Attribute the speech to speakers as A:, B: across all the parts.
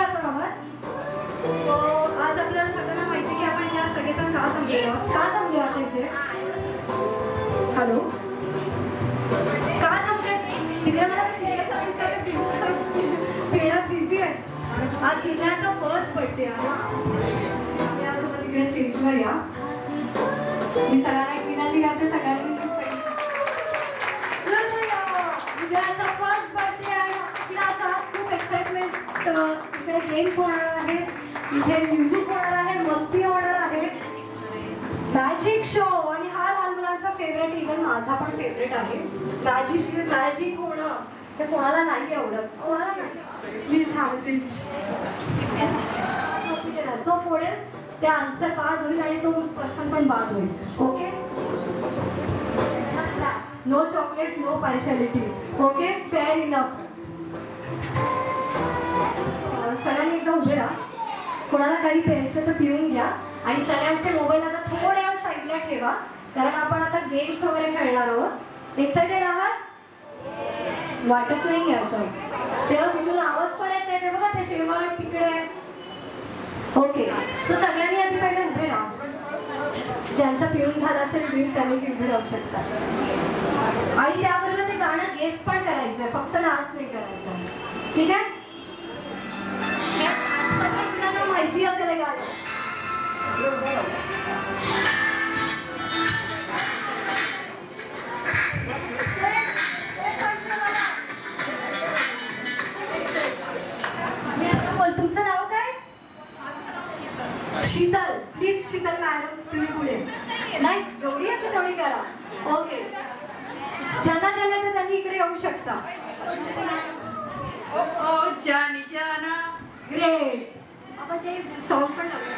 A: आता आवाज? सो आज आपल्याला सगळ्यांना माहिती की आपण या सगळेजण का समजलो आता इथे? हॅलो, का जमले? तिकडे मला पेढा बिझी आहे. आज हिनाचा फर्स्ट बर्थडे आहे. यासोबत इकडे स्टेजवर या. मी सगळ्यांना एक विनंती करते, सगळ्यांनी हिनाचा फर्स्ट बर्थडे आहे. हिनाचा आज खूप एक्साइटमेंट. इकडे गेम्स होणार आहे, इथे म्युझिक होणार आहे, मस्ती होणार आहे, मॅजिक शो. आणि हा लहान मुलांचा फेवरेट, इव्हन माझा पण फेवरेट आहे. मॅजिक होणं ते कोणाला नाही आवडत, कोणाला नाही. Please have seat. जो फोडेल ते आन्सर बाद होईल आणि तो पर्सन पण बाद होईल. Okay, no chocolates, no partiality. Okay, fair enough. सगळ्यांनी एकदा उभे राहा. कोणाला काही प्यायचं तर पिऊन घ्या आणि सगळ्यांचे मोबाईल आता थोड्या साईडला ठेवा, कारण आपण आता गेम्स वगैरे खेळणार आहोत. एक्साइटेड आहात? वाटत नाही असं. तेव्हा तिथून आवाज पण येत नाही, ते बघा ते शेवट तिकडे. ओके, सो सगळ्यांनी आधी पहिले उभे राहा. ज्यांचा पिऊन झाला असेल ड्रिंक त्यांनी उभे राहू शकतात. आणि त्याबरोबर ते गाणं गेस पण करायचंय, फक्त नाच नाही करायचं. ठीक आहे? आजकालच्या मुलांना माहिती असेल हे गाणं. मी आता बोल, तुमचं नाव काय? शीतल. प्लीज शीतल मॅडम तुम्ही पुढे. नाही, जेवढी येते तेवढी करा. ओके, ज्यांना ज्यांना येते त्यांनी इकडे येऊ शकता.
B: जानी जाना.
A: ग्रेट. आपण ते सॉन्ग पण लावूया.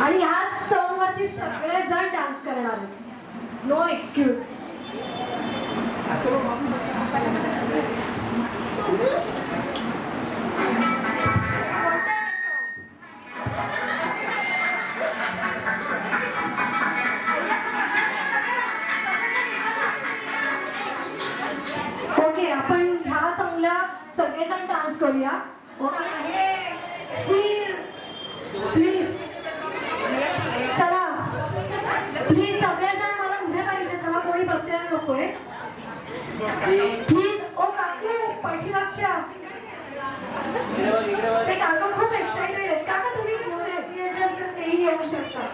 A: आणि ह्या सॉन्ग वरती सगळे जण डान्स करणार आहेत. No excuse. ओके, आपण ह्या सॉन्गला सगळेजण डान्स करूया. ओके, प्लीज चला, प्लीज सगळेजण मला उभे पाहिजे, मला कोणी बसायला नकोय. प्लीज. ओ काकू पाठीमागच्या, ते काका खूप एक्साइटेड आहेत. काका तुम्ही हॅपी असेल तेही येऊ शकता.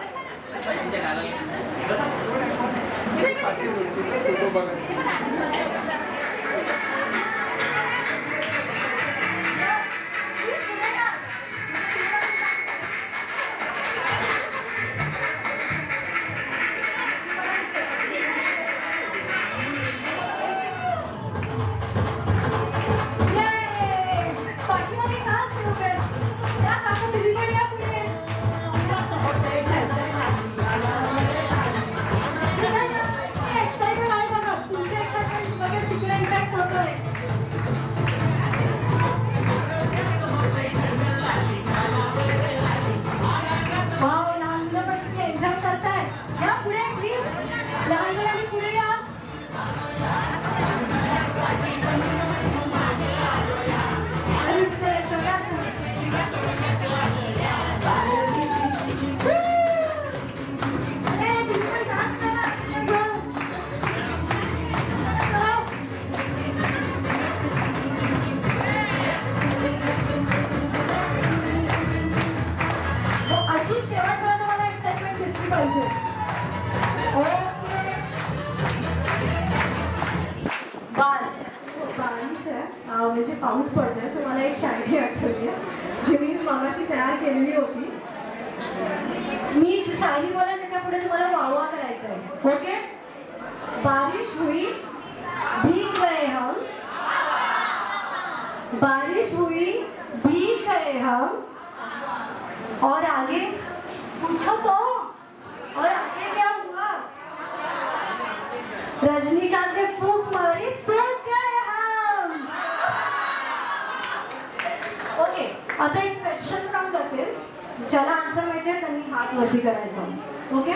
A: विषय म्हणजे पाऊस पडतोय, सो मला एक शायरी आठवली आहे जी मी मगाशी तयार केलेली होती. मी जी शायरी बोला त्याच्या पुढे तुम्हाला वाहवा करायचा आहे. ओके. बारिश हुई भीग गए हम, बारिश हुई भीग गए हम, और आगे पूछो तो, और आगे क्या हुआ? रजनीकांत ने फूंक मारी, सूख गए हम. ओके, आता एक क्वेश्चन राऊंड असेल, ज्याला आन्सर माहिती आहे त्यांनी हात वरती करायचा. Okay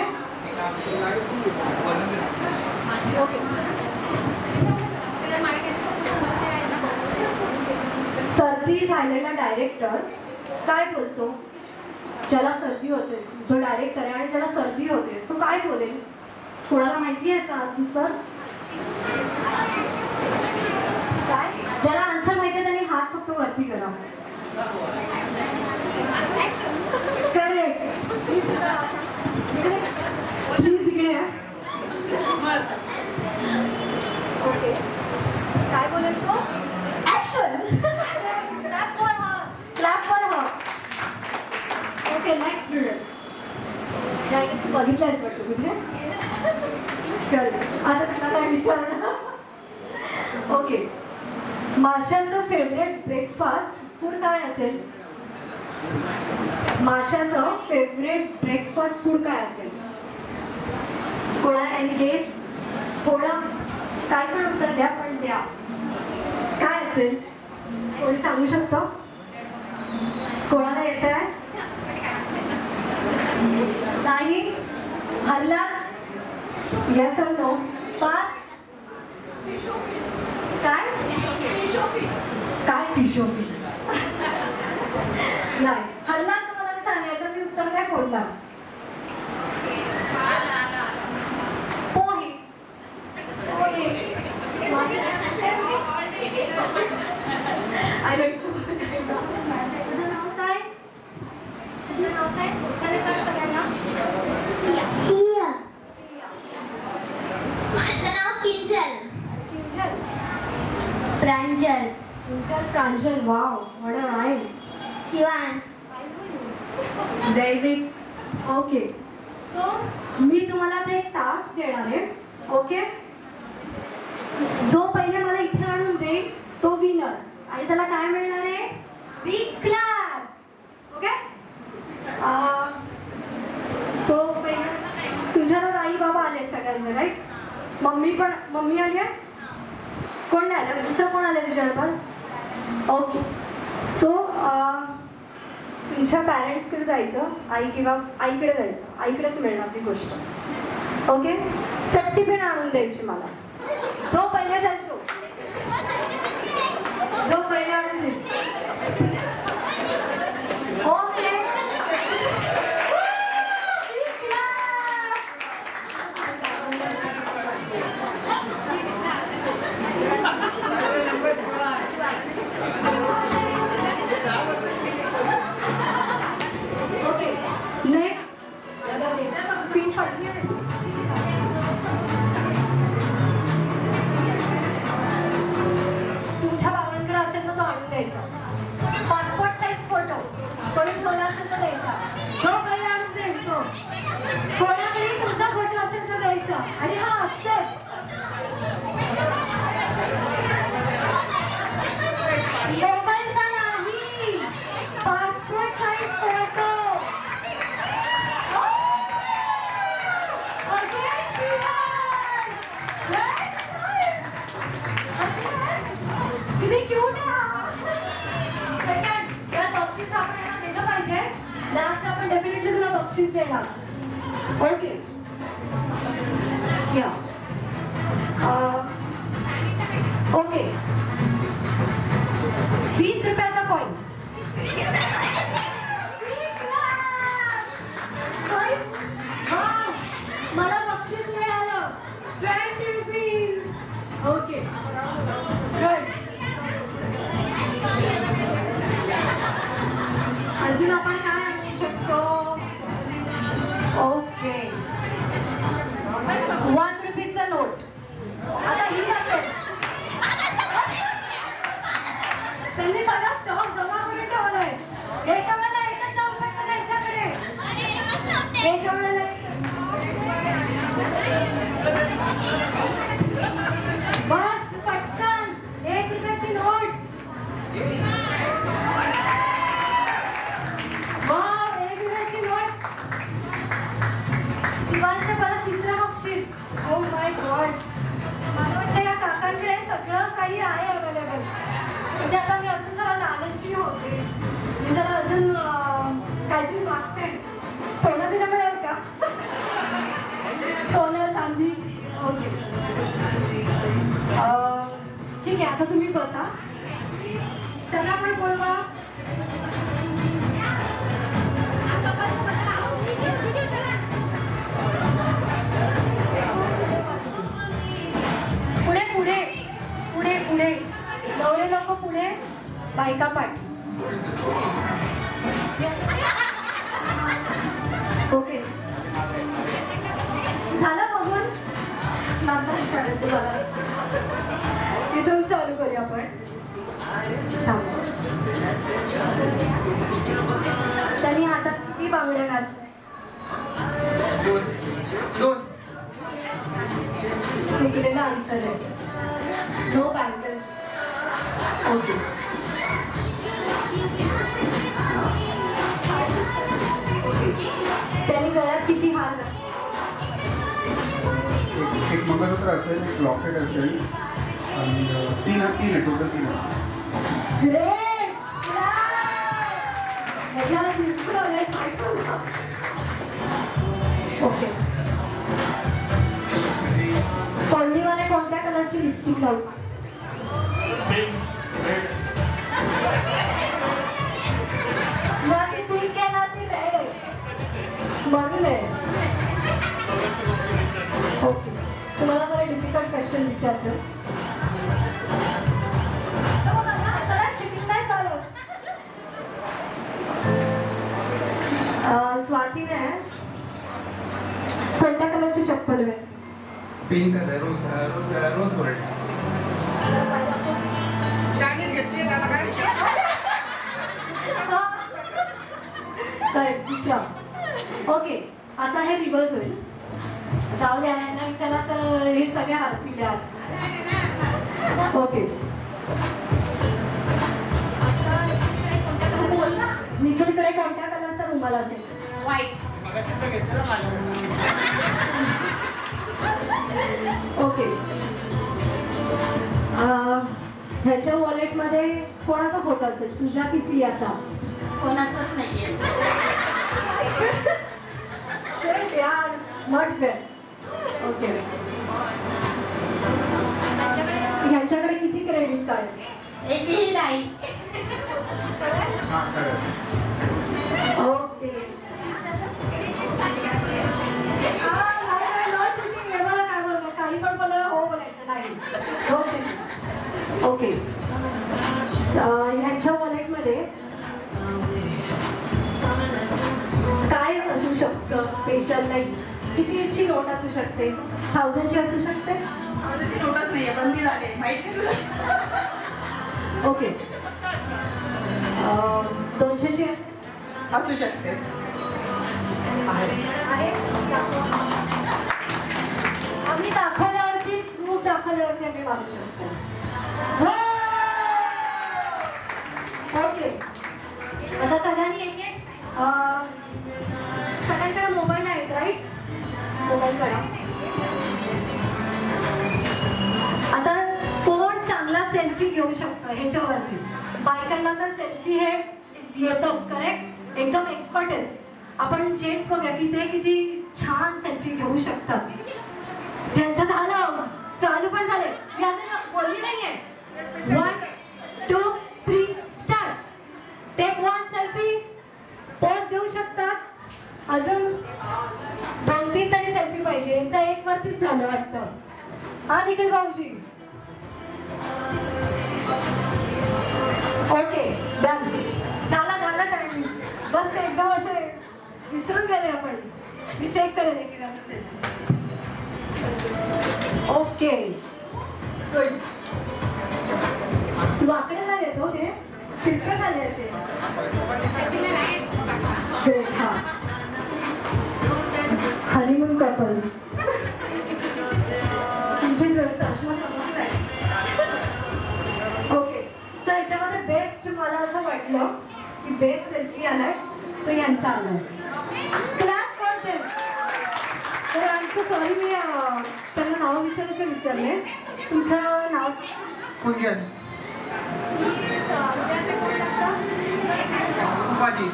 A: okay. सर्दी झालेला डायरेक्टर काय बोलतो? ज्याला सर्दी होते, जो डायरेक्टर आहे आणि ज्याला सर्दी होते तो काय बोलेल? कोणाला माहिती आहे याचा आन्सर? काय? ज्याला आन्सर माहिती आहे त्यांनी हात फक्त वरती करा. करेक्ट. प्लीज इकडे या. ओके, काय बोलेल तो? Action. Clap for her, clap for her. Okay, next video. Guys तू बघितलंयस वाटतं कुठे? करेक्ट. आता तुला काय विचारणार? ओके, माशाचं फेवरेट ब्रेकफास्ट फूड काय असेल? माशाचं फेवरेट ब्रेकफास्ट फूड काय असेल? कोणा एनी गेस? थोडं काय पण उत्तर द्या, पण द्या. काय असेल? कोणी सांगू शकतं? कोणाला येत आहे? नाही? हरला? येस और नो? पास? काय? काय फिशोफी? नाही. हरला तर मला सांगाय तर मी उत्तर काय फोडणार? पोहे. पोहे. अरे तुझं नाव काय? तुझं नाव काय? त्याने सांग सगळ्यांना.
C: सिया. माझं नाव Kinjal.
A: Kinjal.
C: Pranjal.
A: Kinjal Pranjal. Wow, what a rhyme.
C: Shivansh.
B: Daivik.
A: Okay, so मी तुम्हाला ते एक टास्क देणार आहे. ओके, जो पहिले मला इथे आणून देईल तो विनर, आणि त्याला काय मिळणार आहे? Big claps. ओके. सो पहिले तुमच्यावर आई बाबा आले सगळ्यांचे, राईट? मम्मी आली आहे? कोण नाही आलं? दुसरं कोण आलं तुझ्याबरोबर? ओके. सो तुमच्या पॅरेंट्सकडे जायचं, आई किंवा आईकडे जायचं, आईकडेच मिळणार ती गोष्ट. ओके. सट्टी पिन आणून द्यायची मला. जो पहिले जाईल तो, जो पहिले आणून देईल. ओके. Okay, next. पिन पडली आहे. तुमच्या बाबांकडे असेल तर तो आणून द्यायचा. पासपोर्ट साईज फोटो कोणी ठेवला असेल तर द्यायचा. जो काही आणून देईल तो. कोणाकडे तुमचा फोटो असेल तर द्यायचा. आणि हा असतेच. मोबाईलचा नाही, पासपोर्ट साईज फोटो. किती क्यूट आहे हा. सेकंड, या बक्षीस आपण याला दिलं पाहिजे. लास्ट आपण डेफिनेटली तुला बक्षीस देणार. ओके. या. ओके, 20 रुपयाचा कॉइन. मला बक्षीस मिळालं 20 रुपीज. Okay, good. अजून आपण काय आणू शकतो? ओके, 1 रुपीजचा नोट. आता ही असेल. त्यांनी सगळा स्टॉक जमा करून ठेवलाय. एका वेळेला एकच जाऊ शकतं त्यांच्याकडे. एका वेळेला बस पटकन 1 रुपयाची नोट. वाव, 1 रुपयाची नोट. शिवांश परत तिसरं बक्षीस. ओ माय गॉड, मला वाटतं या काकांकडे सगळं काही आहे अवेलेबल. म्हणजे आता मी अजून जरा लालची होते, मी जरा अजून काहीतरी मागते. सोनं बिनं मिळेल का? सोनं चांदी. ओके, ठीक आहे. आता तुम्ही बसा, त्यांना पण बोलवा. पुढे पुढे पुढे पुढे नवरे लोक पुढे, बायका पाठ. ओके, झालं बघून? नंतर विचारेल तुम्हाला. इथून चालू करूया आपण. त्यांनी हातात किती बांगड्या घातल्या?
D: 2.
A: चुकलेला आन्सर आहे. No bangles. ओके, त्यांनी गळ्यात किती हार घातले?
D: एक मंगळसूत्र असेल, एक लॉकेट असेल आणि 3 आहे टोटल 3 आहे.
A: ग्रेट, मजा बिलकुल आलाय. ओके, पौर्णिमाने कोणत्या कलरची लिपस्टिक लावली? माझी पिंक आहे ना, ती रेड आहे म्हणून आहे. ओके, तुम्हाला जरा डिफिकल्ट क्वेश्चन विचारतो. स्वातीने कोणत्या कलरची चप्पल आहे?
D: पिंक आहे, रोज गोल्ड.
A: करेक्ट, दुसरा. ओके, आता हे रिव्हर्स होईल. जाऊ द्या, यांना विचारा तर हे सगळे हारतील यार. ओके, निखिलकडे कोणत्या कलरचा रुमाल असेल?
B: व्हाईट.
A: ओके, ह्याच्या वॉलेटमध्ये कोणाचा फोटो असेल, तुझा की सियाचा?
B: कोणाचाच नाहीये.
A: शेट यार, नॉट फेअर. ओके, ह्यांच्याकडे किती क्रेडिट कार्ड?
B: एकही नाही.
A: Okay, no cheating. हे बघा काय बघा, काही पण बोलायला हो बोलायचं नाही. No cheating. ओके, ह्यांच्या वॉलेटमध्ये काय असू शकतं स्पेशल? लाईक कितीची नोट असू शकते? 1000ची असू शकते?
B: आमची नोटच नाहीये, बंदी झाली माहिती आहे तुला?
A: ओके, 200ची
B: असू शकते.
A: आहे? आम्ही दाखवल्यावरती, प्रूफ दाखवल्यावरती आम्ही मारू शकतो. ओके, आता सगळ्यांनी एक एक सगळ्यांकडे मोबाईल आहेत, राईट? मोबाईल काढा. आता कोण चांगला सेल्फी घेऊ शकतं ह्याच्यावरती? बायकांना तर सेल्फी हे येतच, करेक्ट, एकदम एक्सपर्ट आहेत. आपण जेंट्स बघूया की ते किती छान सेल्फी घेऊ शकतात. ज्यांचं झालं, चालू पण झाले, मी अजून बोलली नाहीये. 1 2 3 स्टार्ट. Take 1 selfie. पोज देऊ शकतात. अजून 2-3 तरी सेल्फी पाहिजे. यांचं एक वरतीच झालं वाटतं. हा निखिल भाऊजी. Okay, done. झाला टाइम. बस एकदम असे विसरून गेले आपण. मी चेक करेन एकेकाचं सेल्फी. Okay, good. तू आकडे झाले तो ते वाटलं की बेस्ट सेल्फी आलाय तो यांचा आलाय. Clap for them. तर आय एम सो सॉरी, मी त्यांना नाव विचारायचं विसरले. तुमचं नाव
E: कुंजन संभाजी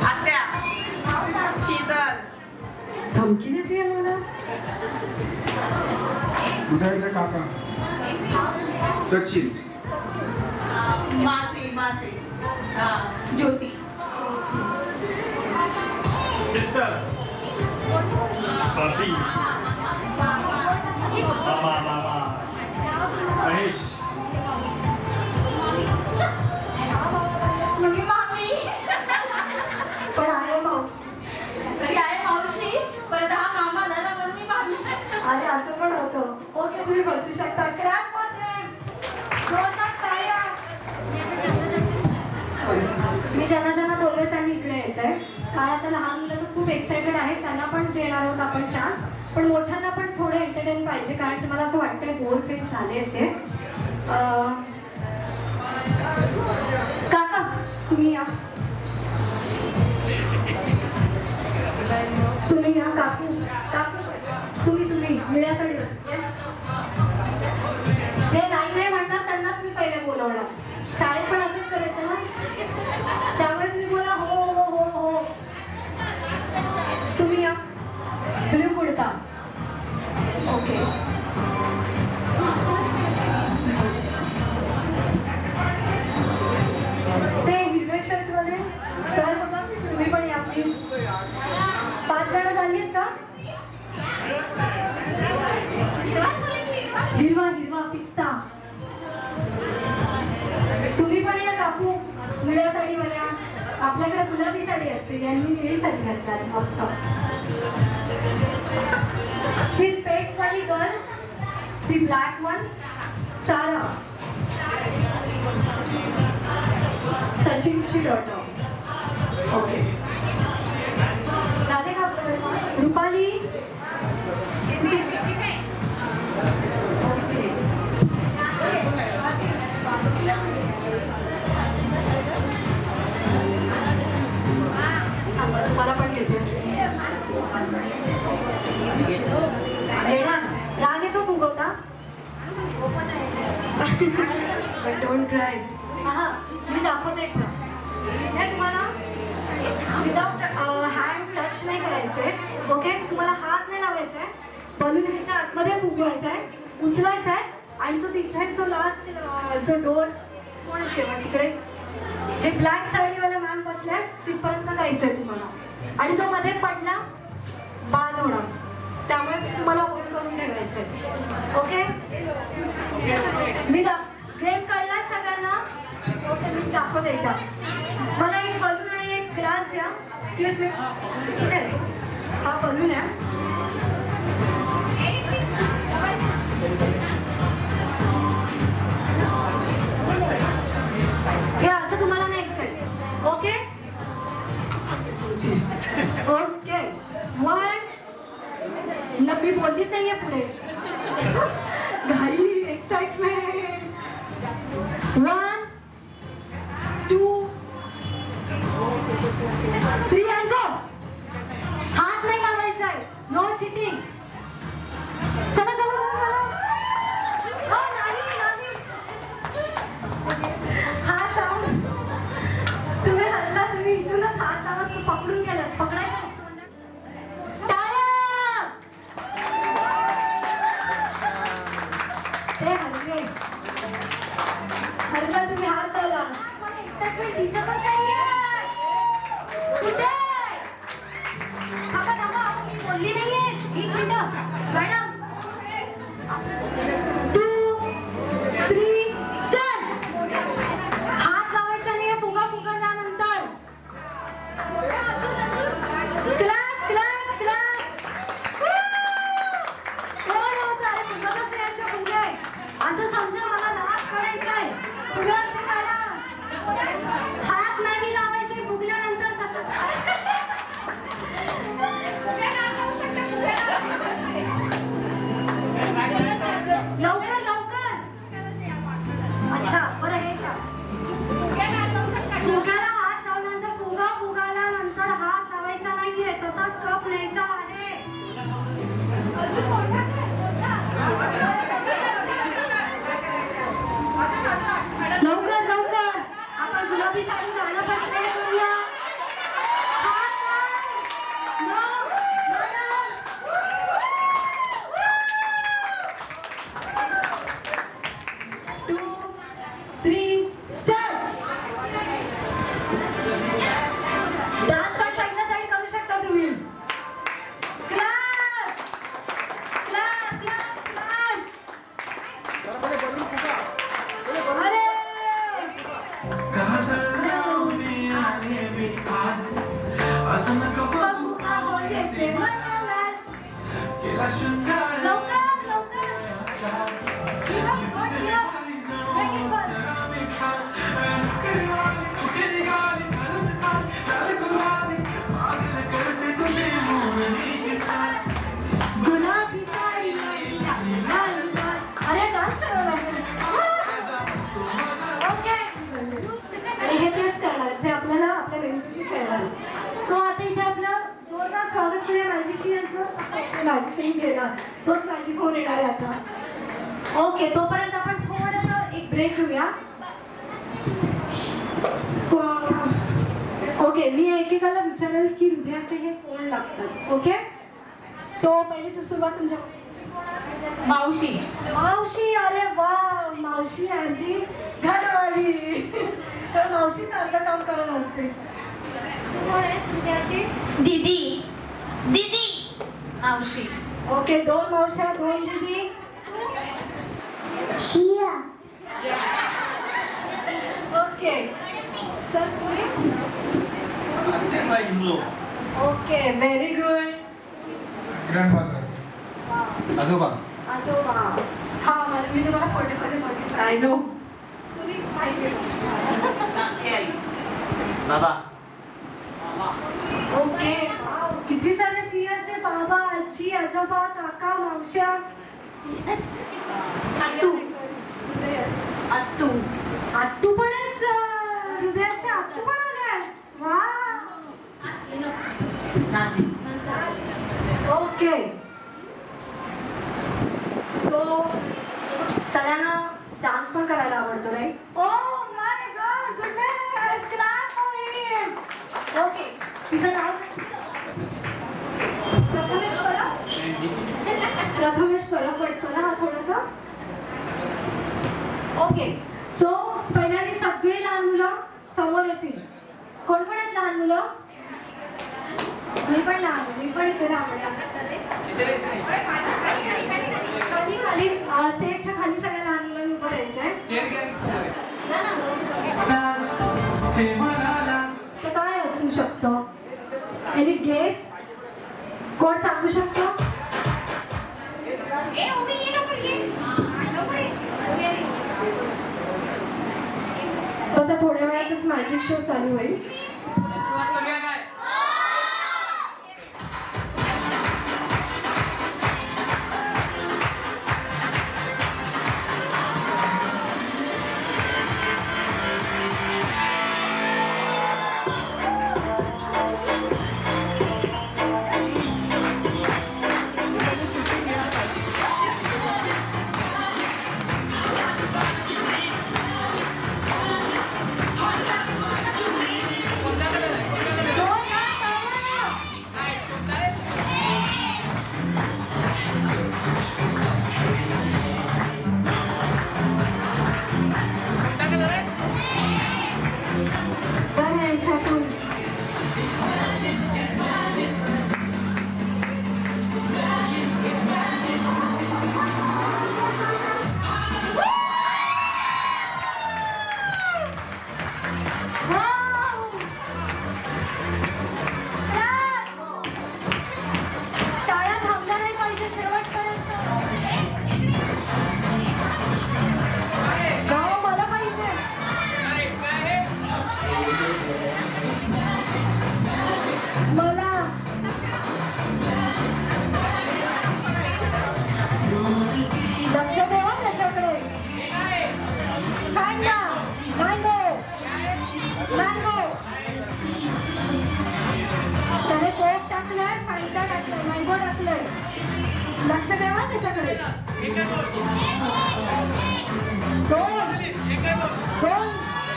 B: आत्या शीतल
A: धमकी देते मला.
D: उदयचे काका सचिन.
B: मासी मासी ज्योती
F: सिस्टर स्वाती मामा मामा महेश
B: मम्मी मामी
A: पण आहे मावशी.
B: घरी आहे मावशी परत हा मामा झाला मम्मी मामी.
A: अरे असं पण होतं. ओके, तुम्ही बसू शकता. Clap for them. जोरदार टाळ्या. मी ज्यांना बोलले त्यांनी इकडे यायचंय. कारण आता लहान मुलं तर खूप एक्सायटेड आहेत, त्यांना पण देणार आहोत आपण चान्स. पण मोठ्यांना पण थोडं एंटरटेन पाहिजे, कारण तुम्हाला असं वाटतंय बोर फेक झाले ते. काका तुम्ही या. तुम्ही या. काकू काकू तुम्ही मिळ्यासाठी. येस, जे नाही म्हणणार त्यांनाच मी पहिले बोलवणार. शाळेत पण असंच करायचं ना, त्यामुळे तुम्ही बोला हो हो हो हो. तुम्ही या. ब्ल्यू कुर्ता. ओके. ते हिरवे शर्टवाले सर, तुम्ही पण या प्लीज. 5 जण झाली आहेत का? हिरवा पिस्ता. तुम्ही पण या काकू. निळ्या साडीवाल्या. आपल्याकडे गुलाबी साडी असते, यांनी निळी साडी घातली फक्त. ती स्पेक्स वाली गर्ल, ती ब्लॅक वन सारा, सचिनची डॉटर. ओके, झाले का? रुपाली. मला पण घेते. राग येतो फुगवता. Don't cry. हा, मी दाखवते एक ना. हे तुम्हाला विदाउट हँड टच नाही करायचंय. ओके, तुम्हाला हात नाही लावायचंय. बलून त्याच्या आतमध्ये फुगवायचा आहे, उचलायचा आहे आणि तो तिथे जो लास्ट जो डोर कोण शेवट तिकडे हे ब्लॅक साडीवाला मॅम बसलाय तिथपर्यंत जायचंय तुम्हाला. आणि तो मध्ये पडला बाद होणार, त्यामुळे तुम्हाला होल्ड करून ठेवायचंय. ओके, मी गेम काढलाय सगळ्यांना. ओके, मी दाखवते एकदा. मला एक बलून आणि एक ग्लास द्या. Excuse me. कुठे हा बलून आहे? हे असं तुम्हाला न्यायचंय. Okay okay. 1 मी बोललीच नाहीये पुढे. घाई, एक्साइटमेंट. 1 2 3 and go. हात नाही लावायचा आहे. No cheating. चला चला चला. हो, नाही. हात लावून तुम्ही हल्ला. तुम्ही इथूनच हात लावून पकडून गेलात. पकडायचं. हरला तुम्ही हात लावला. एक्साइटमेंट दिसतच नाहीये. कुठे? थांबा, मी बोलली नाहीये. 1 मिनिट मॅडम. 2 3 स्टार्ट. हात लावायचा नाहीये. फुगा त्यानंतर. Clap clap clap. कोण होतं? अरे फुगतच नाही यांच्या फुगे. असं समजा मला राग काढायचाय. फुगत ते काढा. हात नाही लावायचे फुगल्यानंतर. तसंच लवकर लवकर. अच्छा, बरं हे का मॅजिशियन घेणार तोच मॅजिक होऊन येणार आहे आता. ओके, तोपर्यंत आपण थोडंसं एक ब्रेक घेऊया. ओके, मी एकेकाला विचारेल की हृदयाचे हे कोण लागतात. ओके, सो पहिली तू सुरुवात तुमच्या.
B: मावशी.
A: मावशी, अरे वा, मावशी अर्धी घरवाली. तर मावशीच अर्ध काम करत असते. तू कोण आहेस हृदयाची?
C: दीदी. दीदी.
B: मावशी.
A: ओके, 2 मावश्या 2 दीदी.
C: शिया.
A: ओके, सर तुम्ही?
F: त्याचा इंग्लो.
A: Okay, very good.
D: ग्रँडफादर. आजोबा.
A: आजोबा. हा, मी तुम्हाला फोटोमध्ये बघितलं. I know. तुम्ही माहिती
F: बाबा.
A: ओके, वाव, किती सारे सिंहाचे. बाबा, आजी, आजोबा, काका, मावश्या.
B: आत्तू. आत्तू.
A: आत्तू पण आहेच. हृदयाचे आत्तू पण आले. वा.
B: नाती.
A: ओके, सो सगळ्यांना डान्स पण करायला आवडतो, right? Oh my god, goodness, clap for him. Okay, तिचं नाव प्रथमेश्वरा. प्रथमेश्वरा पटकन हा थोडासा. ओके, सो पहिल्यांदा सगळे लहान मुलं समोर येतील. कोण कोण आहेत लहान मुलं? मी पण लहान आहे, मी पण इथे लहान खाली स्टेजच्या खाली सगळ्या लहान मुलांनी उभं राहायचंय. तर काय असू शकतं? Any guess? कोण सांगू शकतो? सो आता थोड्या वेळातच मॅजिक शो चालू होईल. लक्ष द्यावा त्याच्याकडे. दोन दोन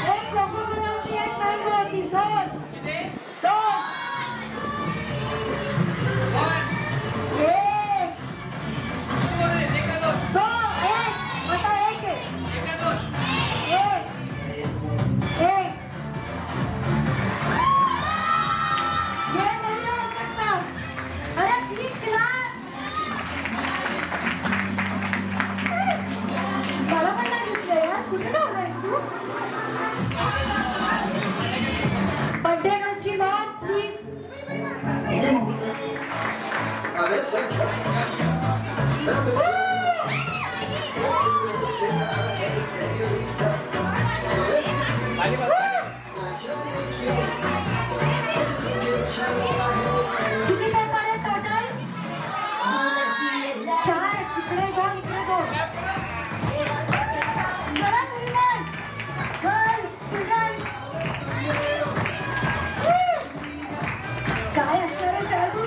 A: एक कोकोकोला होती, एक मँगो होती. दोन दोन एक दोन एक आता एक एक ये नहीं हो सकता. अरे प्लीज क्लास. मला पण नाही दिसलं यार. कुठे ठेवलंयस तू? बर्थडे गर्लची मॉम प्लीज. किती पेपर आहे टोटल? 4. इकडे 2 इकडे 2. चला मुलींनो. Girls, children. काय असणार आहे जादू?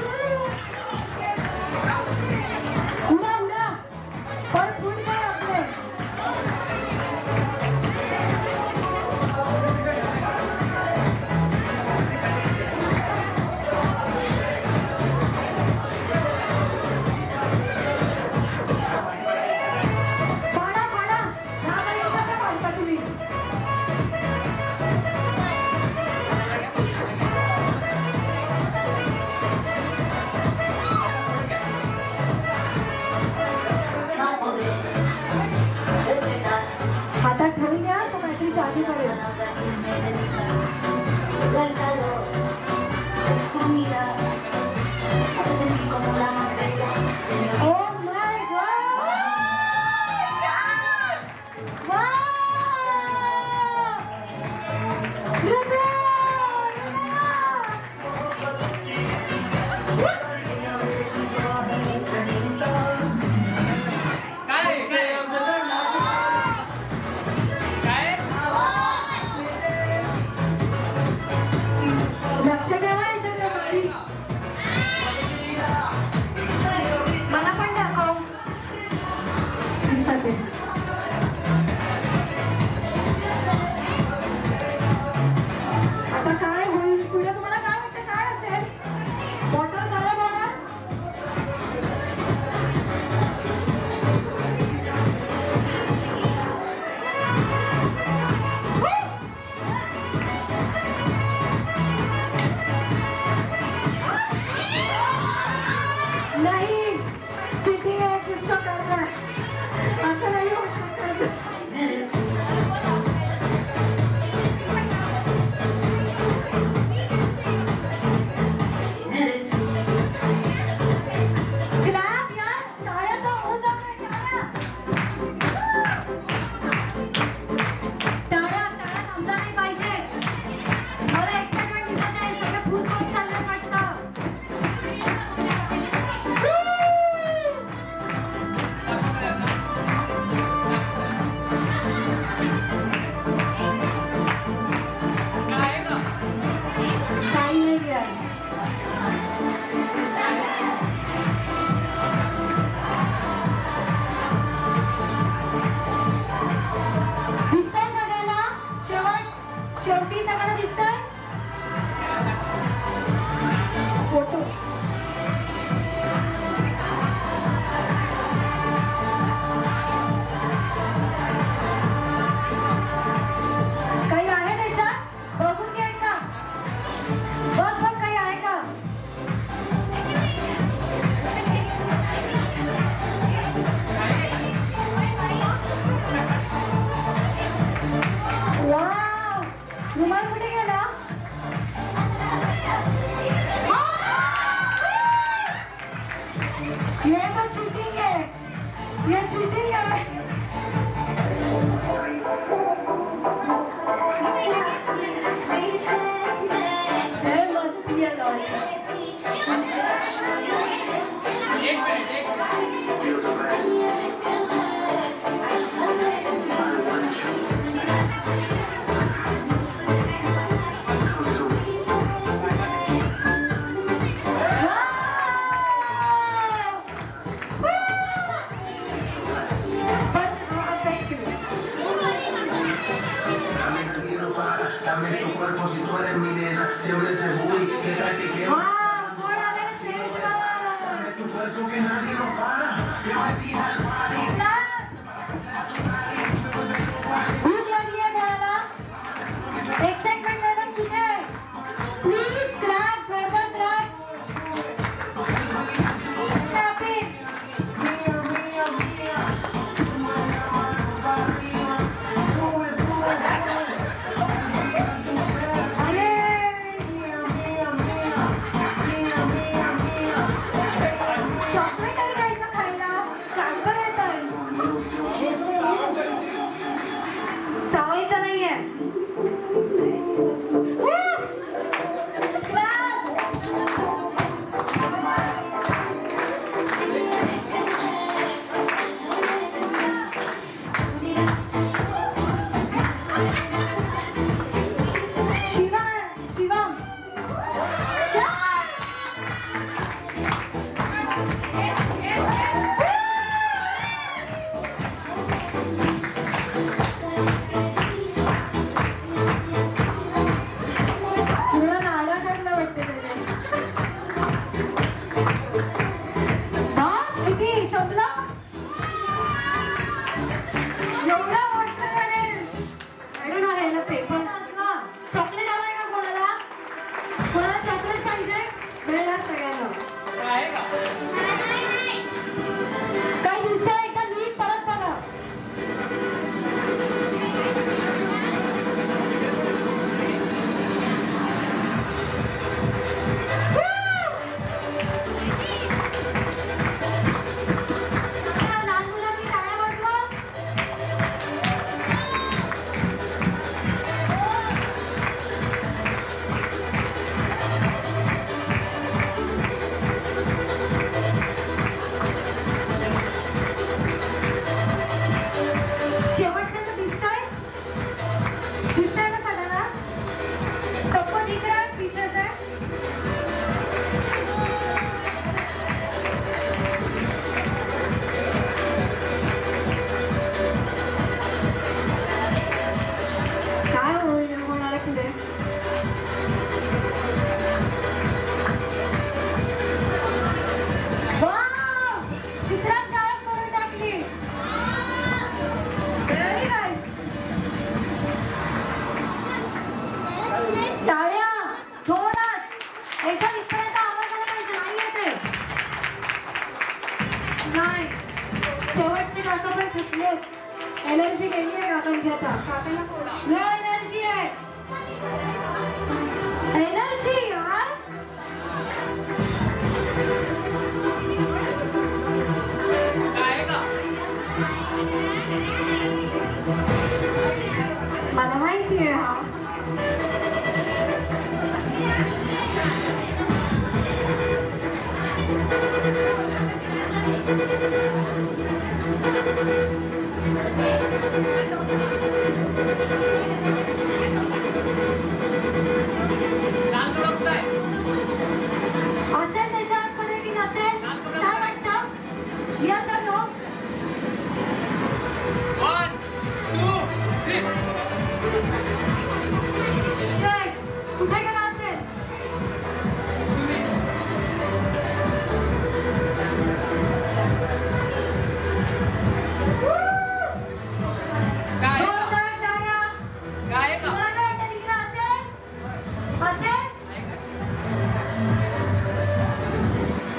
A: भूक लागली आहे कोणाला? एक्साइटमेंट लेवल किती आहे? प्लीज क्लॅप, जोरदार क्लॅप. क्लॅपिंग. चॉकलेट आणि घ्यायचं खायला. काय बरं येतं? चावायचं नाहीये. शिवम तुला नाडा काढला वाटते त्याने. बस किती संपला एवढा वाटतं त्याने. I don't know, ह्याला पेपर वाचला. चॉकलेट हवंय का कोणाला? कोणाला चॉकलेट पाहिजे? मिळणार सगळ्यांना. काय दिसतंय? एकदा नीट परत बघा. लहान मुलांनी टाळ्या वाजवा. शेवटच्याचं दिसतंय? दिसतंय ना सगळ्यांना? सबको दिख रहा है पीछे से? काय होईल होणार आहे पुढे? वाव! चित्रात गायब करून टाकली. Very nice. टाळ्या जोरात. एकदम इथपर्यंत आवाज आला पाहिजे. नाही येते. नाही. शेवटचे काका पण थकलेत. एनर्जी गेली आहे काकांची आता. काकांना लो एनर्जी आहे. एनर्जी यार. मला माहिती आहे हा. असेल त्याच्या आतमध्ये की नसेल? काय वाटतं? Yes or no? Shit. कुठे गेला असेल? जोरदार टाळ्या. तुम्हाला काय वाटतं निघाला असेल? असेल?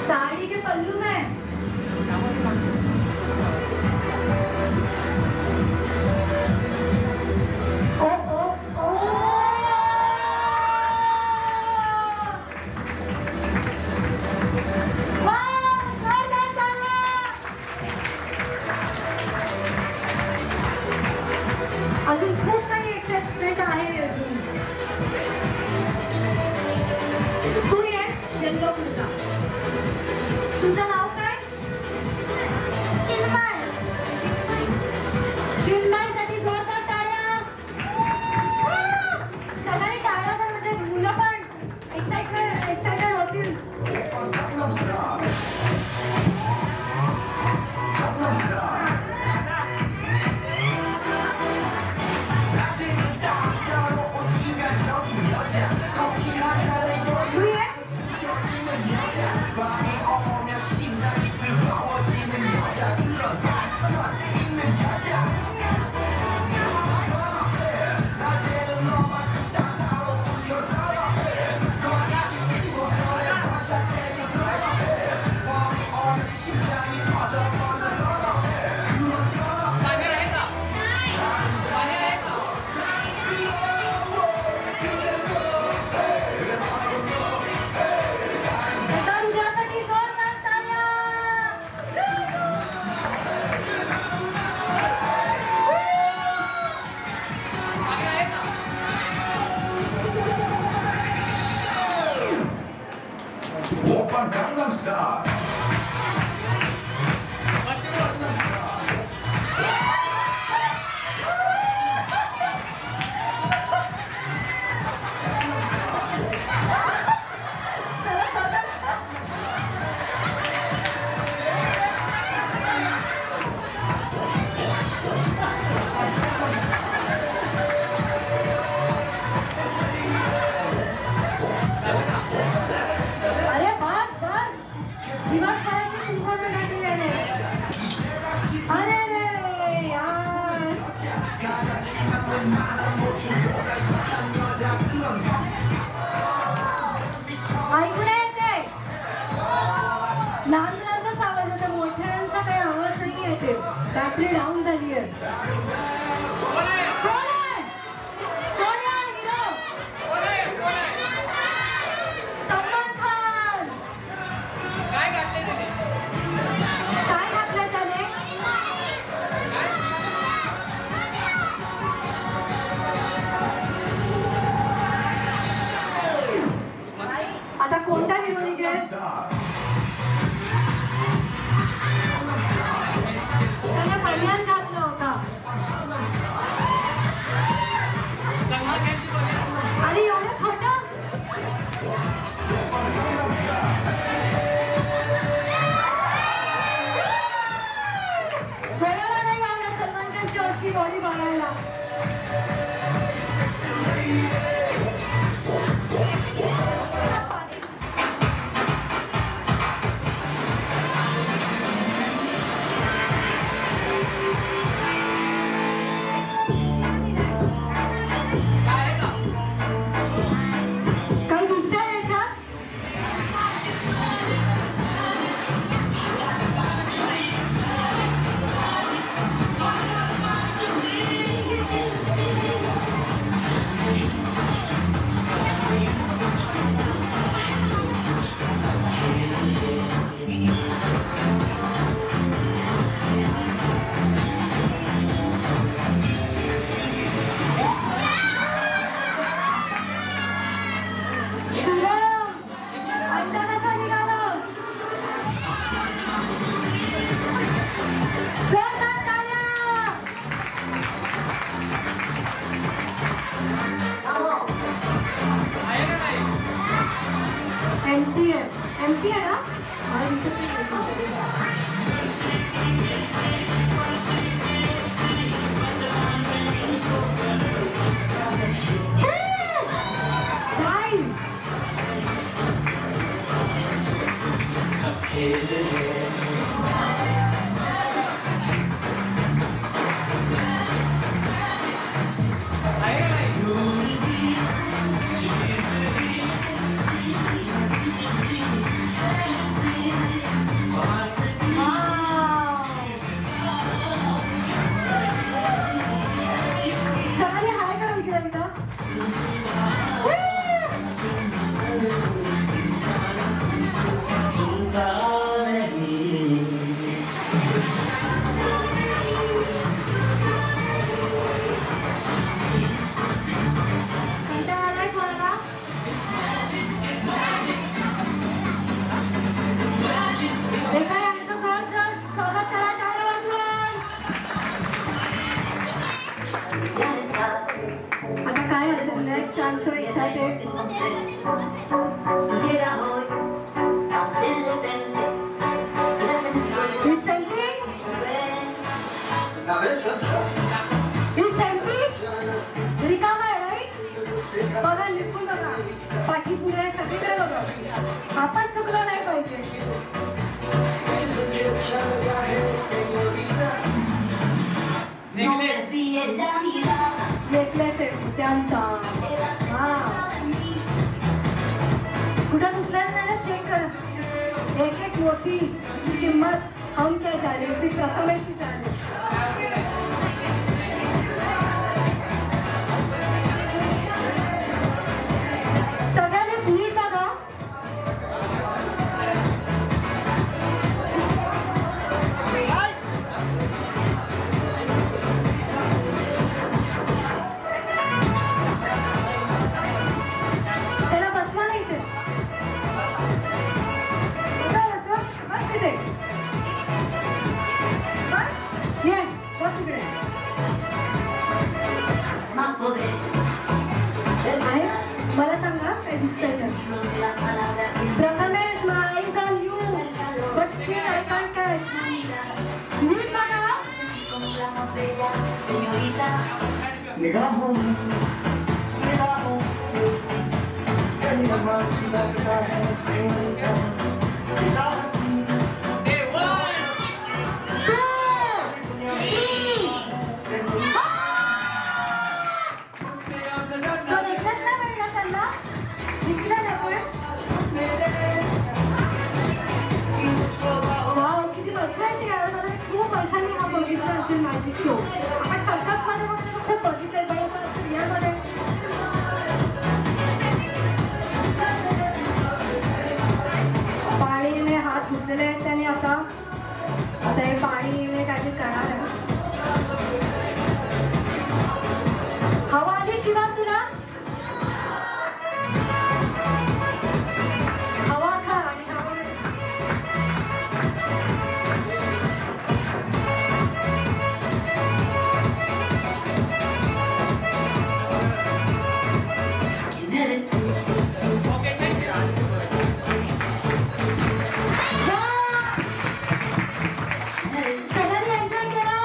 A: साड़ी के पल्लू में ओ ओ ओ वाह! जोरदार टाळ्या. अजून खूप काही एक्साइटमेंट आहे अजून. तू ये येल्लो कुर्ता. तुझं नाव काय? चिन्मय. चिन्मयसाठी जोरदार टाळ्या. सगळ्यांनी टाळ्या कर म्हणजे मुलं पण एक्साइटेड होतील. अरे बस बस दिवसभराची शिंगोटी घातली आहे. अरे रे यार ऐकू नाही येते. लहान मुलांचाच आवाज येतो, मोठ्यांचा काही आवाज नाही येते. बॅटरी डाऊन झाली आहे. कोण आहे? कोण आहे हिरो? सलमान खान. काय घातलंय त्याने? आता कोणता हिरो निघेल? त्याने बनियान घातला होता. आणि एवढं छोटं. कोणाला नाही आवडत सलमान खानची अशी बॉडी बघायला. काही दिसतंय याच्यात? एमटी आहे ना? I'm so excited. It's empty. It's empty. रिकामा आहे, right? बघा लिहून बघा. पाठी पुढे सगळीकडे बघा. आपण चुकलं नाही पाहिजे. नेकलेस आहे त्यांचा. कुठं चुकलं नाही ना, चेक कर. एक एक मोठी किंमत हम क्या जाने, सिर्फ प्रथमेशची जाने. सगळ्यांनी प्लीज बघा. त्याला बसवा नाही इथे. आहे? मला सांगा काय दिसतंय का? Prathamesh my eyes on you but still I can't catch you. नीट बघा.
E: निगाहों से कहीं लगता है सिंगा
A: तो necklace नाही मिळला त्यांना? जिंकलं ना पण? वाव, किती मजा येते यार. मला खूप वर्षांनी हा बघितला असेल मॅजिक शो. आपण सर्कसमध्ये वगैरे खूप बघितलंय, पण असं रिअलमध्ये पाणीने हात धुतलेले आहेत त्याने. आता हे पाणीने काहीतरी करणार आहे. हवा आली शिवा तुला? हवा खा आणि हवा. सगळ्यांनी एन्जॉय केला?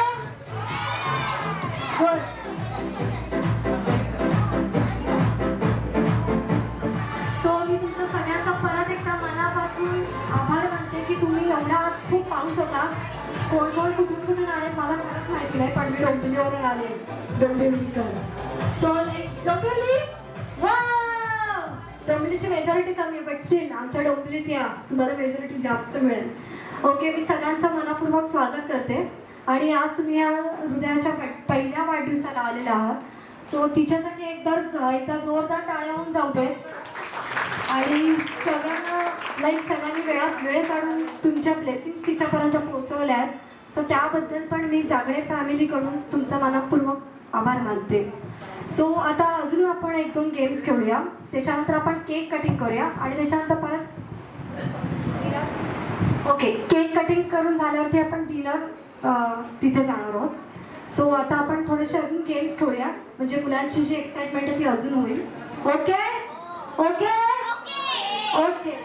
A: गुड. सो मी तुमचं सगळ्यांचा परत एकदा मनापासून आभार मानते की तुम्ही एवढा आज खूप पाऊस होता. कोण कोण कुठून कुठून आले मला खरंच माहिती नाही, पण मी डोंबिवलीवरून आले. डोंबिवलीकर. So Dombivli, wow! डोंबिवलीची मेजॉरिटी कमी आहे, बट स्टील आमच्या डोंबिवलीत या, तुम्हाला मेजॉरिटी जास्त मिळेल. ओके, मी सगळ्यांचं मनापूर्वक स्वागत करते. आणि आज तुम्ही या हृदयाच्या पहिल्या वाढदिवसाला आलेला आहात. सो तिच्यासाठी एकदा जोरदार टाळ्या होऊन जाऊ दे. आणि सगळ्यांना सगळ्यांनी वेळ काढून तुमच्या ब्लेसिंग्स तिच्यापर्यंत पोहोचवल्या आहेत. सो त्याबद्दल पण मी जागडे फॅमिलीकडून तुमचा मनापूर्वक आभार मानते. सो आता अजून आपण 1-2 गेम्स खेळूया. त्याच्यानंतर आपण केक कटिंग करूया आणि त्याच्यानंतर परत ओके, केक कटिंग करून झाल्यावरती आपण डिनर तिथे जाणार आहोत. सो आता आपण थोडेसे अजून गेम्स खेळूया, म्हणजे मुलांची जी एक्साइटमेंट आहे ती अजून होईल. Okay okay okay.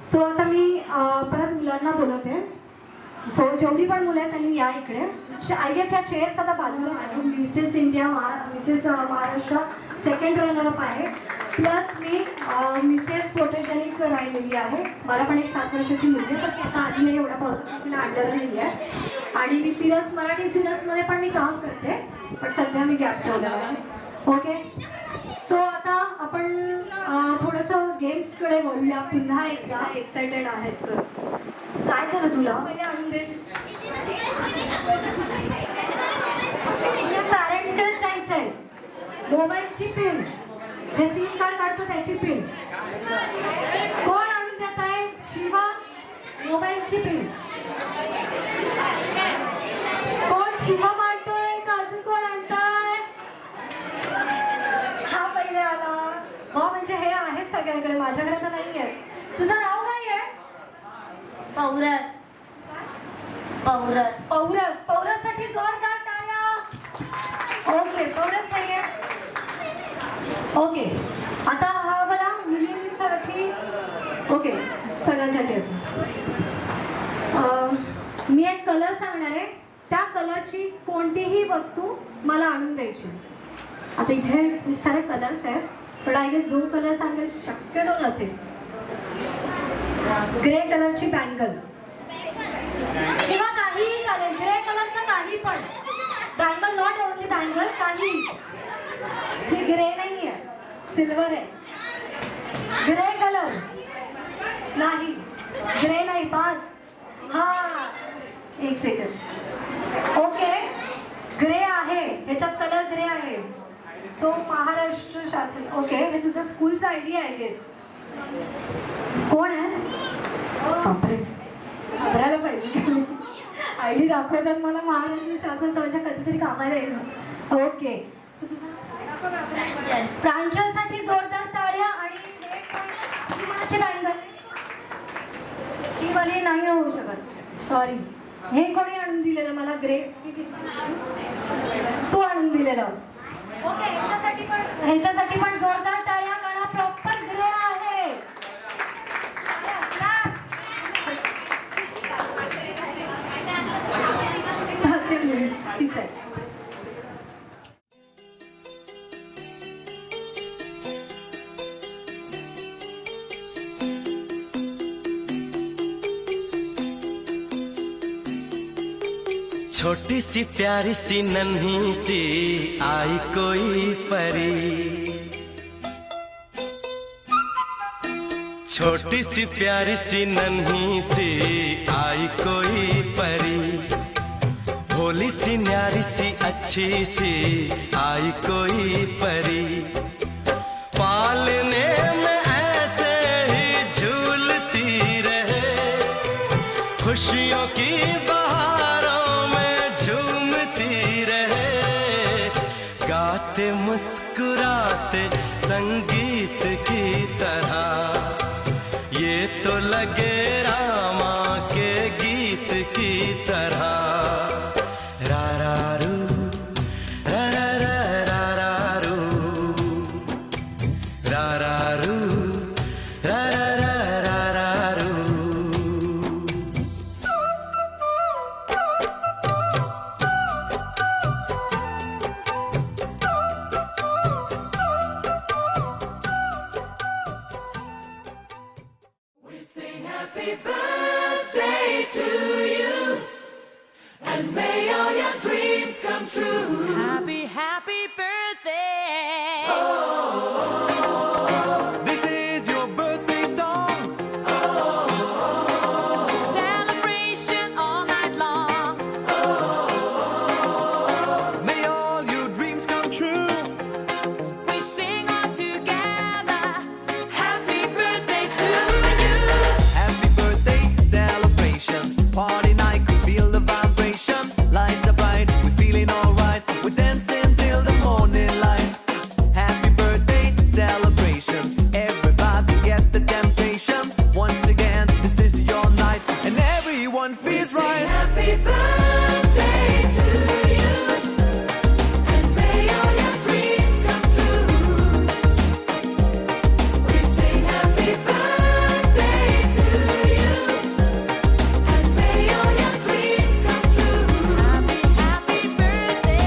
A: सो आता मी परत मुलांना बोलवते. सो जेवढी पण मुलं आहेत त्यांनी या इकडे. आय गेस या चेअर्स आता बाजूला आहे. Mrs India Mrs Maharashtra second runner-up आहे. प्लस मी मिसेस फोटोजेनिक राहिलेली आहे. मला पण एक 7 वर्षाची मुलगी आहे, पण ती आता आधी नाही, एवढ्या पावसात तिला आणलेलं नाही आहे. आणि मी मराठी सिरियल्समध्ये पण मी काम करते, पण सध्या मी गॅप ठेवला आहे. ओके. सो आता आपण थोडंसं गेम्सकडे वळूया. पुन्हा एकदा एक्सायटेड आहेत तर काय झालं तुला? पहिले आणून दे. पॅरेंट्सकडे जायचंय. मोबाईलची पिन, जे सिम कार्ड काढतो त्याची पिन कोण आणून देत आहे? शिवा. मोबाईलची पिन कोण? शिवा मांडतोय का अजून कोण आणताय? हा पहिले आला. हो, म्हणजे हे आहेत सगळ्यांकडे, माझ्याकडे तर नाही आहे. तुझं नाव काय आहे?
C: पौरस. पौरस.
A: पौरस. पौरससाठी जोरदार टाळ्या. ओके, पौरस नाही आहे. ओके, आता हा मला मुलींसाठी. ओके, सगळ्यांसाठी असं मी एक कलर सांगणार आहे. त्या कलरची कोणतीही वस्तू मला आणून द्यायची. आता इथे खूप सारे कलर्स आहेत, पण आय गेस जो कलर सांगेल शक्यतो नसेल. ग्रे कलरची बँगल किंवा काहीही चालेल. ग्रे कलरचं काही पण बँगल, नॉट ओनली बँगल, काही. ही ग्रे नाही आहे, सिल्वर आहे. ग्रे कलर नाही, ग्रे नाही, बाद. हा, एक सेकंड. ओके, ग्रे आहे, याच्यात कलर ग्रे आहे. सो महाराष्ट्र शासन. ओके, हे तुझं स्कूलचं आयडिया आहे गेस. कोण आहे? बापरे, घाबरायला पाहिजे. आयडी दाखवतात मला महाराष्ट्र शासनचं, म्हणजे कधीतरी कामाला येईल. ओके, सो तुझं प्रांजलसाठी जोरदार टाळ्या. आणि बँगल ही वाली नाही होऊ शकत, सॉरी. हे कोणी आणून दिलेलं मला? ग्रे तू आणून दिलेलं. ओके, ह्यांच्यासाठी पण जोरदार टाळ्या करा. प्रॉपर ग्रे आहे. तीच आहे.
G: छोटी सी प्यारी सी नन्ही सी आई कोई परी, छोटी सी प्यारी सी नन्ही सी आई कोई परी, भोली सी न्यारी सी अच्छी सी आई कोई परी, पालने में ऐसे ही झूलती रहे, खुशियों की मुस्कुराते संगीत की तरह, ये तो लगे रामा के गीत की तरह. रा रा रू रा रा रा रा रू रा रा रू रा रा रा रा रू.
E: Happy birthday to you, and may all your dreams come true.
H: Happy, happy birthday.
E: This is your birthday song.
H: Celebration all night long.
E: May all your dreams come true.
H: We sing all together. Happy birthday to you.
E: Happy birthday celebration. Party night, we feel the vibration. Lights are bright, we're feeling alright. We're dancing till the morning light. Happy birthday celebration. Everybody get the temptation. Once again, this is your night, and everyone feels right. Happy birthday to you, and may all your dreams come true. We sing happy birthday to you, and may all your dreams come true.
H: Happy, happy birthday.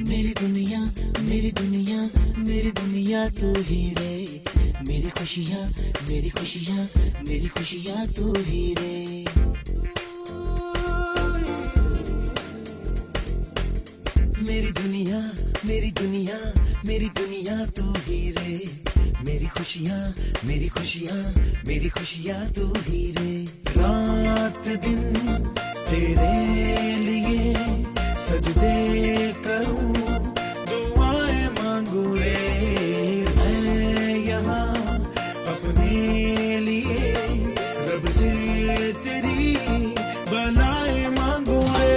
G: मेरी दुनिया मेरी दुनिया मेरी दुनिया तू ही रे, मेरी खुशियाँ मेरी खुशियाँ मेरी खुशियाँ तू ही रे. मेरी दुनिया मेरी दुनिया मेरी दुनिया तू ही रे, मेरी खुशियाँ मेरी खुशियाँ मेरी खुशियाँ तू ही रे. रात दिन तेरे लिए सजदे करूं, दुआएं मांगू रे मैं यहाँ अपने लिए, रब से तेरी बनाए मांगू रे.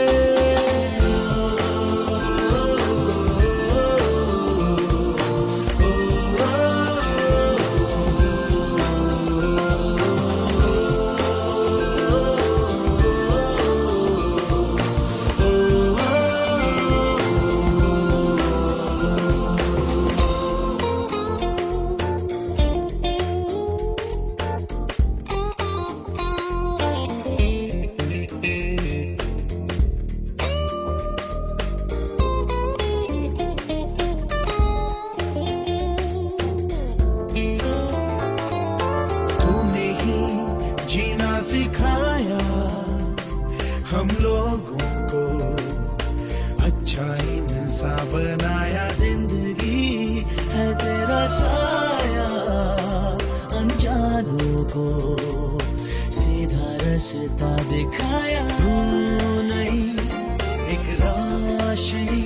G: तूने ही जीना सिखाया हम लोगों को, अच्छा इंसान बनाया. जिंदगी है तेरा साया, अनजानों को सीधा रास्ता दिखाया. तू नहीं एक रोशनी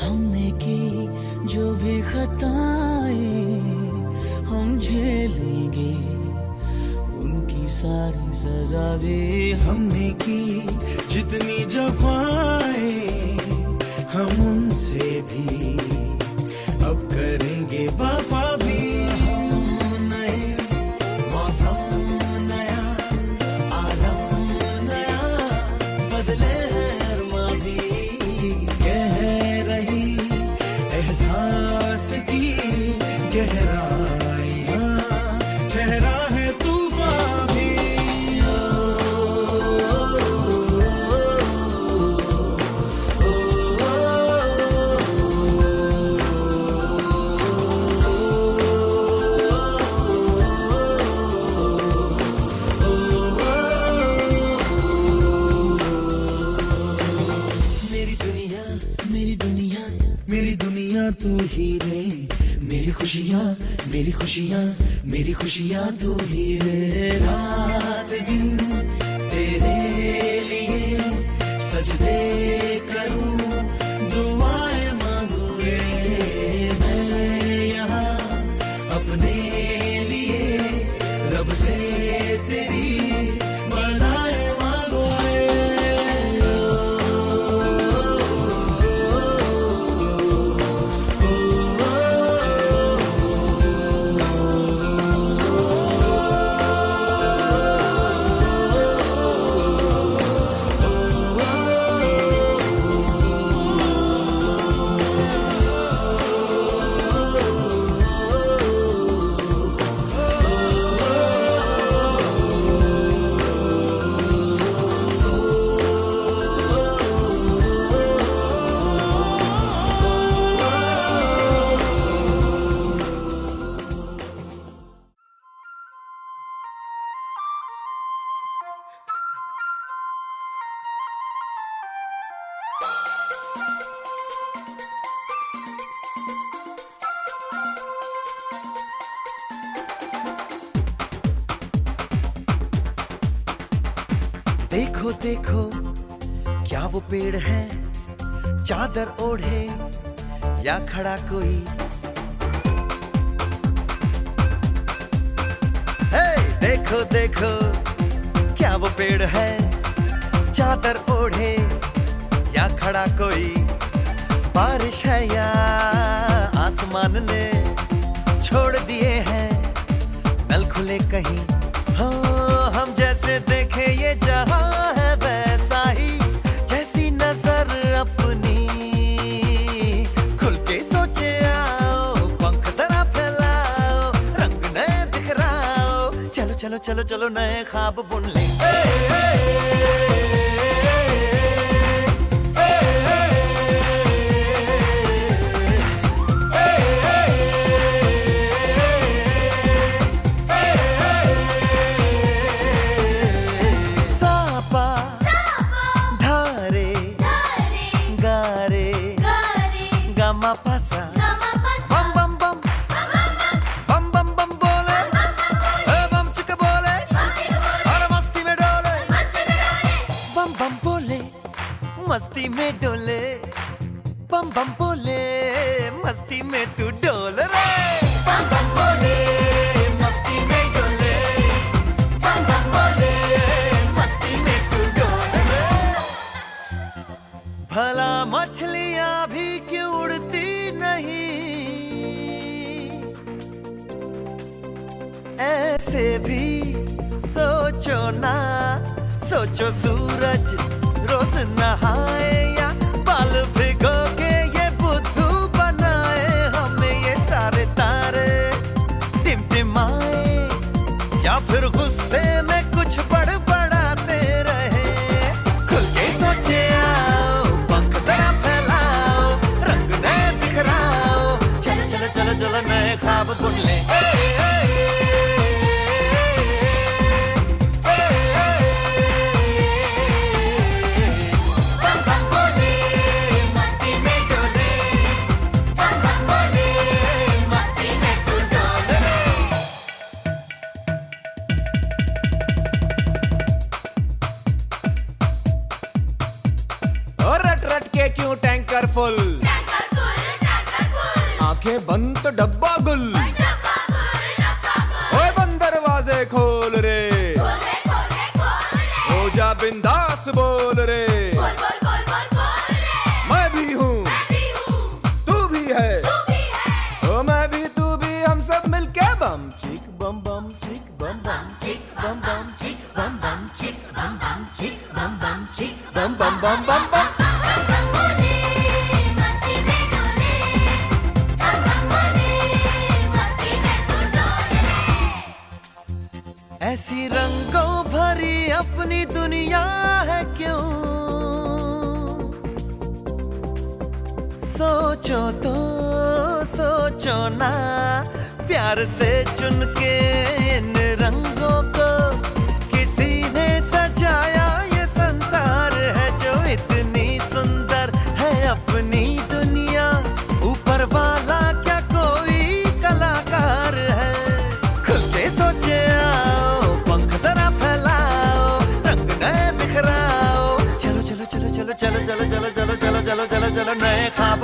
E: हमने की जो भी खताएं हम झेलेंगे, उनकी सारी सजा भी हमने की। जितनी जफाएं हम उनसे भी अब करेंगे वफा भी। नए मौसम नया, आलम नया, बदले अरमा भी। कह रही एहसास की गहराइयाँ, चेहरा है तूफान भी। मेरी दुनिया, मेरी दुनिया, मेरी दुनिया तू ही रे। मेरी खुशियाँ, मेरी खुशियाँ, मेरी खुशियाँ तू ही रे। रात दिन तेरे लिए सजदे करूं, दुआएं मांगू रे। मैं यहाँ अपने लिए रब से तेरी भलाएं मांगू रे। देखो देखो क्या वो पेड़ है, चादर ओढ़े या खड़ा कोई। हे देखो देखो क्या वो पेड़ है, चादर ओढ़े या खड़ा कोई। बारिश है या आसमान ने छोड़ दिए हैं नल खुले कहीं। हाँ हम जैसे देखे ये जहां है वैसा ही, जैसी नजर अपनी खुल के सोचे आओ। पंख जरा फैलाओ, रंग नए बिखराओ। चलो चलो चलो चलो नए ख्वाब बुन ले। मस्ती में डोले, बम बम बोले, मस्ती में तू डोल रे। बम बम बोले, मस्ती में डोले, बम बम बोले, मस्ती में तू डोल रे। भला मछलियां भी क्यों उड़ती नहीं, ऐसे भी सोचो ना। सोचो सूरज रोज नहाए या बाल भिगो के ये बुद्धू बनाए। हमें ये सारे तारे टिमटिमा
G: आए या फिर गुस्से में कुछ बड़बड़ाते रहे। खुल के सोचे आओ, पंख जरा फैलाओ, रंग नए बिखराओ, चलो चलो चलो चलो नए ख्वाब बुन ले। रट रट के क्यों टैंकर फुल, आंखें बंद तो डब्बा गुल। ओए बंद दरवाजे खोल रे, हो जा बिंदास बोल रे। मैं भी हूँ तू भी है, ओ मैं भी तू भी, हम सब मिलके बम चिक बम बम चिक बम बम चिक बम बम चिक बम बम चिक बम बम चिक बम बम चिक बम बम बम बम बम। ऐसी रंगों भरी अपनी दुनिया है क्यों, सोचो तो सोचो ना, प्यार से चुन के इन रंगों को किसी ने सजाया। ये संसार है जो इतनी सुंदर है अपनी दुनिया, ऊपर वाला क्या कोई कलाकार है। खुद से सोचे आओ, पंख जरा फैलाओ, रंग नए बिखराओ, चलो चलो चलो चलो चलो चलो चलो चलो चलो चलो चलो चलो नए ख्वाब